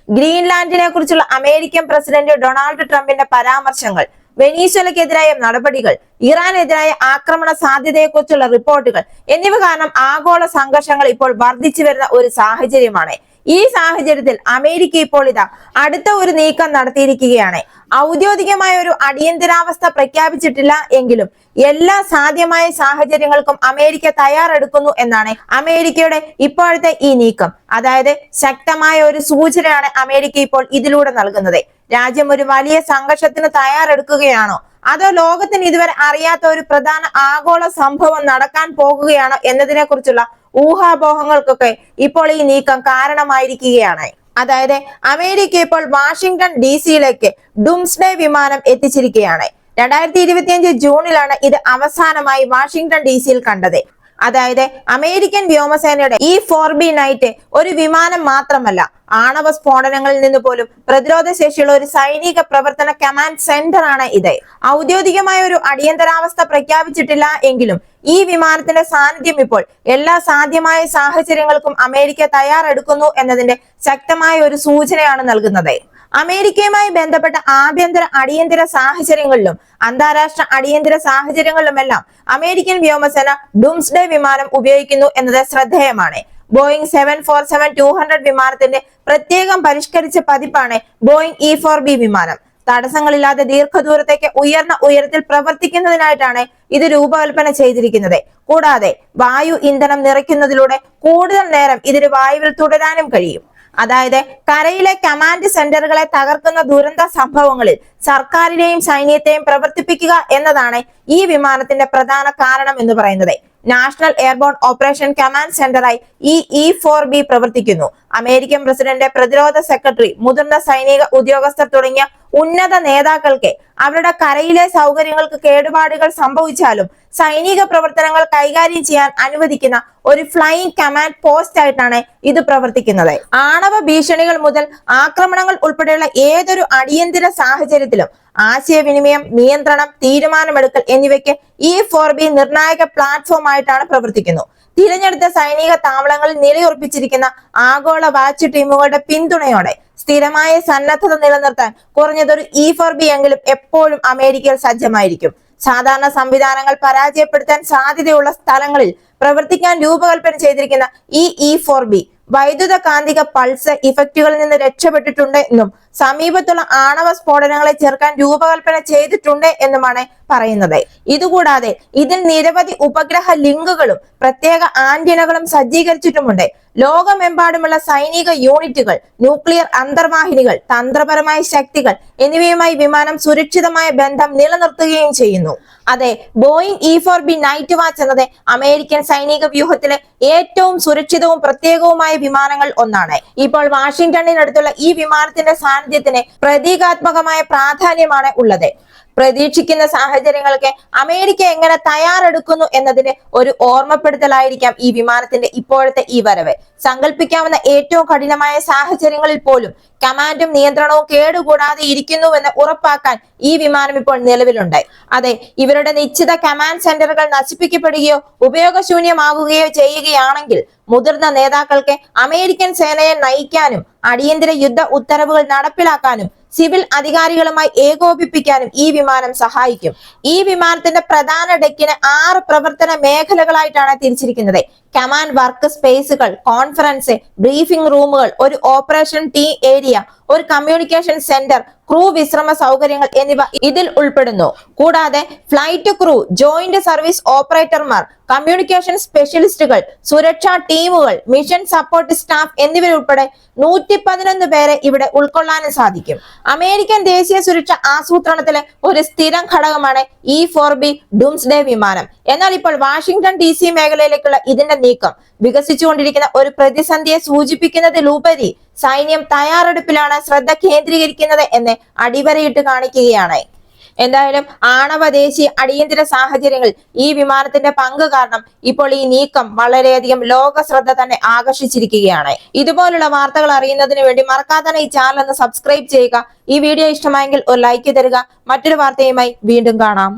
ഗ്രീൻലാൻഡിനെ കുറിച്ചുള്ള American president Donald ട്രംപിന്റെ പരാമർശങ്ങൾ, വെനീസ്വലക്കെതിരായ നടപടികൾ, ഇറാനെതിരായ ആക്രമണ സാധ്യതയെക്കുറിച്ചുള്ള റിപ്പോർട്ടുകൾ എന്നിവ കാരണം ആഗോള സംഘർഷങ്ങൾ ഇപ്പോൾ വർദ്ധിച്ചു വരുന്ന ഒരു സാഹചര്യമാണ്. ഈ സാഹചര്യത്തിൽ അമേരിക്ക ഇപ്പോൾ അടുത്ത ഒരു നീക്കം നടത്തിയിരിക്കുകയാണ്. ഔദ്യോഗികമായ ഒരു അടിയന്തരാവസ്ഥ പ്രഖ്യാപിച്ചിട്ടില്ല എങ്കിലും എല്ലാ സാധ്യമായ സാഹചര്യങ്ങൾക്കും അമേരിക്ക തയ്യാറെടുക്കുന്നു എന്നാണ് അമേരിക്കയുടെ ഇപ്പോഴത്തെ ഈ നീക്കം. അതായത് ശക്തമായ ഒരു സൂചനയാണ് അമേരിക്ക ഇപ്പോൾ ഇതിലൂടെ നൽകുന്നത്. രാജ്യം ഒരു വലിയ സംഘർഷത്തിന് തയ്യാറെടുക്കുകയാണോ, അതോ ലോകത്തിന് ഇതുവരെ അറിയാത്ത ഒരു പ്രധാന ആഗോള സംഭവം നടക്കാൻ പോകുകയാണോ എന്നതിനെ കുറിച്ചുള്ള ഊഹാപോഹങ്ങൾക്കൊക്കെ ഇപ്പോൾ ഈ നീക്കം കാരണമായിരിക്കുകയാണ്. അതായത് അമേരിക്ക ഇപ്പോൾ വാഷിംഗ്ടൺ DC-യിലേക്ക് ഡൂംസ്ഡേ വിമാനം എത്തിച്ചിരിക്കുകയാണ്. 2025 ജൂണിലാണ് ഇത് അവസാനമായി വാഷിംഗ്ടൺ DC-യിൽ കണ്ടത്. അതായത് അമേരിക്കൻ വ്യോമസേനയുടെ E-4B നൈറ്റ് ഒരു വിമാനം മാത്രമല്ല, ആണവ സ്ഫോടനങ്ങളിൽ നിന്ന് പോലും പ്രതിരോധ ശേഷിയുള്ള ഒരു സൈനിക പ്രവർത്തന കമാൻഡ് സെന്റർ ആണ് ഇത്. ഔദ്യോഗികമായ ഒരു അടിയന്തരാവസ്ഥ പ്രഖ്യാപിച്ചിട്ടില്ല എങ്കിലും ഈ വിമാനത്തിന്റെ സാന്നിധ്യം ഇപ്പോൾ എല്ലാ സാധ്യമായ സാഹചര്യങ്ങൾക്കും അമേരിക്ക തയ്യാറെടുക്കുന്നു എന്നതിന്റെ ശക്തമായ ഒരു സൂചനയാണ് നൽകുന്നത്. അമേരിക്കയുമായി ബന്ധപ്പെട്ട ആഭ്യന്തര അടിയന്തര സാഹചര്യങ്ങളിലും അന്താരാഷ്ട്ര അടിയന്തര സാഹചര്യങ്ങളിലുമെല്ലാം അമേരിക്കൻ വ്യോമസേന ഡൂംസ്ഡേ വിമാനം ഉപയോഗിക്കുന്നു എന്നത് ശ്രദ്ധേയമാണ്. ബോയിങ് 747-200 വിമാനത്തിന്റെ പ്രത്യേകം പരിഷ്കരിച്ച പതിപ്പാണ് ബോയിങ് E-4B വിമാനം. തടസ്സങ്ങളില്ലാതെ ദീർഘദൂരത്തേക്ക് ഉയർന്ന ഉയരത്തിൽ പ്രവർത്തിക്കുന്നതിനായിട്ടാണ് ഇത് രൂപകൽപ്പന ചെയ്തിരിക്കുന്നത്. കൂടാതെ വായു ഇന്ധനം നിറയ്ക്കുന്നതിലൂടെ കൂടുതൽ നേരം ഇതിന് വായുവിൽ തുടരാനും കഴിയും. അതായത് കരയിലെ കമാൻഡ് സെന്ററുകളെ തകർക്കുന്ന ദുരന്ത സംഭവങ്ങളിൽ സർക്കാരിനെയും സൈന്യത്തെയും പ്രവർത്തിപ്പിക്കുക എന്നതാണ് ഈ വിമാനത്തിന്റെ പ്രധാന കാരണം എന്ന് പറയുന്നത്. നാഷണൽ എയർബോൺ ഓപ്പറേഷൻ കമാൻഡ് സെന്ററായി ഈ E-4B പ്രവർത്തിക്കുന്നു. അമേരിക്കൻ പ്രസിഡന്റ്, പ്രതിരോധ സെക്രട്ടറി, മുതിർന്ന സൈനിക ഉദ്യോഗസ്ഥർ തുടങ്ങിയ ഉന്നത നേതാക്കൾക്ക് അവരുടെ കരയിലെ സൗകര്യങ്ങൾക്ക് കേടുപാടുകൾ സംഭവിച്ചാലും സൈനിക പ്രവർത്തനങ്ങൾ കൈകാര്യം ചെയ്യാൻ അനുവദിക്കുന്ന ഒരു ഫ്ലൈയിങ് കമാൻഡ് പോസ്റ്റ് ആയിട്ടാണ് ഇത് പ്രവർത്തിക്കുന്നത്. ആണവ ഭീഷണികൾ മുതൽ ആക്രമണങ്ങൾ ഉൾപ്പെടെയുള്ള ഏതൊരു അടിയന്തര സാഹചര്യത്തിലും ആശയവിനിമയം, നിയന്ത്രണം, തീരുമാനമെടുക്കൽ എന്നിവയ്ക്ക് E-4B നിർണായക പ്ലാറ്റ്ഫോം ആയിട്ടാണ് പ്രവർത്തിക്കുന്നത്. തിരഞ്ഞെടുത്ത സൈനിക താവളങ്ങളിൽ നിലയുറപ്പിച്ചിരിക്കുന്ന ആഗോള വാച്ച് ടീമുകളുടെ പിന്തുണയോടെ സ്ഥിരമായ സന്നദ്ധത നിലനിർത്താൻ കുറഞ്ഞതൊരു E-4B എങ്കിലും എപ്പോഴും അമേരിക്കയിൽ സജ്ജമായിരിക്കും. സാധാരണ സംവിധാനങ്ങൾ പരാജയപ്പെടുത്താൻ സാധ്യതയുള്ള സ്ഥലങ്ങളിൽ പ്രവർത്തിക്കാൻ രൂപകൽപ്പന ചെയ്തിരിക്കുന്ന ഈ E-4B വൈദ്യുത കാന്തിക പൾസ് ഇഫക്റ്റുകളിൽ നിന്ന് രക്ഷപ്പെട്ടിട്ടുണ്ട് എന്നും സമീപത്തുള്ള ആണവ സ്ഫോടനങ്ങളെ ചെറുക്കാൻ രൂപകൽപ്പന ചെയ്തിട്ടുണ്ട് എന്നുമാണ് പറയുന്നത്. ഇതുകൂടാതെ ഇതിൽ നിരവധി ഉപഗ്രഹ ലിങ്കുകളും പ്രത്യേക ആന്റിനകളും സജ്ജീകരിച്ചിട്ടുമുണ്ട്. ലോകമെമ്പാടുമുള്ള സൈനിക യൂണിറ്റുകൾ, ന്യൂക്ലിയർ അന്തർവാഹിനികൾ, തന്ത്രപരമായ ശക്തികൾ എന്നിവയുമായി വിമാനം സുരക്ഷിതമായ ബന്ധം നിലനിർത്തുകയും ചെയ്യുന്നു. അതെ, ബോയിങ് E-4B നൈറ്റ് വാച്ച് എന്നത് അമേരിക്കൻ സൈനിക വ്യൂഹത്തിലെ ഏറ്റവും സുരക്ഷിതവും പ്രത്യേകവുമായ വിമാനങ്ങൾ ഒന്നാണ്. ഇപ്പോൾ വാഷിംഗ്ടണിനടുത്തുള്ള ഈ വിമാനത്തിന്റെ സാന്നിധ്യത്തിന് പ്രതീകാത്മകമായ പ്രാധാന്യമാണ് ഉള്ളത്. പ്രതീക്ഷിക്കുന്ന സാഹചര്യങ്ങൾക്ക് അമേരിക്ക എങ്ങനെ തയ്യാറെടുക്കുന്നു എന്നതിന് ഒരു ഓർമ്മപ്പെടുത്തലായിരിക്കാം ഈ വിമാനത്തിന്റെ ഇപ്പോഴത്തെ ഈ വരവ്. സങ്കല്പിക്കാവുന്ന ഏറ്റവും കഠിനമായ സാഹചര്യങ്ങളിൽ പോലും കമാൻഡും നിയന്ത്രണവും കേടുകൂടാതെ ഇരിക്കുന്നുവെന്ന് ഉറപ്പാക്കാൻ ഈ വിമാനം ഇപ്പോൾ നിലവിലുണ്ട്. അതെ, ഇവരുടെ നിശ്ചിത കമാൻഡ് സെന്ററുകൾ നശിപ്പിക്കപ്പെടുകയോ ഉപയോഗശൂന്യമാകുകയോ ചെയ്യുകയാണെങ്കിൽ മുതിർന്ന നേതാക്കൾക്ക് അമേരിക്കൻ സേനയെ നയിക്കാനും അടിയന്തര യുദ്ധ ഉത്തരവുകൾ നടപ്പിലാക്കാനും സിവിൽ അധികാരികളുമായി ഏകോപിപ്പിക്കാനും ഈ വിമാനം സഹായിക്കും. ഈ വിമാനത്തിന്റെ പ്രധാന ഡെക്കിന് 6 പ്രവർത്തന മേഖലകളായിട്ടാണ് തിരിച്ചിരിക്കുന്നത്. കമാൻഡ് വർക്ക് സ്പേസുകൾ, കോൺഫറൻസ്, ബ്രീഫിംഗ് റൂമുകൾ, ഒരു ഓപ്പറേഷൻ ടീം ഏരിയ, ഒരു കമ്മ്യൂണിക്കേഷൻ സെന്റർ, ക്രൂ വിശ്രമ സൗകര്യങ്ങൾ എന്നിവ ഇതിൽ ഉൾപ്പെടുന്നു. കൂടാതെ ഫ്ലൈറ്റ് ക്രൂ, ജോയിന്റ് സർവീസ് ഓപ്പറേറ്റർമാർ, കമ്മ്യൂണിക്കേഷൻ സ്പെഷ്യലിസ്റ്റുകൾ, സുരക്ഷാ ടീമുകൾ, മിഷൻ സപ്പോർട്ട് സ്റ്റാഫ് എന്നിവരുൾപ്പെടെ 111 പേരെ ഇവിടെ ഉൾക്കൊള്ളാനും സാധിക്കും. അമേരിക്കൻ ദേശീയ സുരക്ഷ ആസൂത്രണത്തിലെ ഒരു സ്ഥിരം ഘടകമാണ് E-4B ഡൂംസ്ഡേ വിമാനം. എന്നാൽ ഇപ്പോൾ വാഷിംഗ്ടൺ DC മേഖലയിലേക്കുള്ള ഇതിന്റെ നീക്കം വികസിച്ചുകൊണ്ടിരിക്കുന്ന ഒരു പ്രതിസന്ധിയെ സൂചിപ്പിക്കുന്നതിലുപരി സൈന്യം തയ്യാറെടുപ്പിലാണ് ശ്രദ്ധ കേന്ദ്രീകരിക്കുന്നത് എന്ന് അടിവരയിട്ട് കാണിക്കുകയാണ്. എന്തായാലും ആണവ ദേശീയ അടിയന്തര സാഹചര്യങ്ങളിൽ ഈ വിമാനത്തിന്റെ പങ്ക് കാരണം ഇപ്പോൾ ഈ നീക്കം വളരെയധികം ലോക ശ്രദ്ധ തന്നെ ആകർഷിച്ചിരിക്കുകയാണ്. ഇതുപോലുള്ള വാർത്തകൾ അറിയുന്നതിന് വേണ്ടി മറക്കാതെ ഈ ചാനൽ ഒന്ന് സബ്സ്ക്രൈബ് ചെയ്യുക. ഈ വീഡിയോ ഇഷ്ടമായെങ്കിൽ ഒരു ലൈക്ക് തരിക. മറ്റൊരു വാർത്തയുമായി വീണ്ടും കാണാം.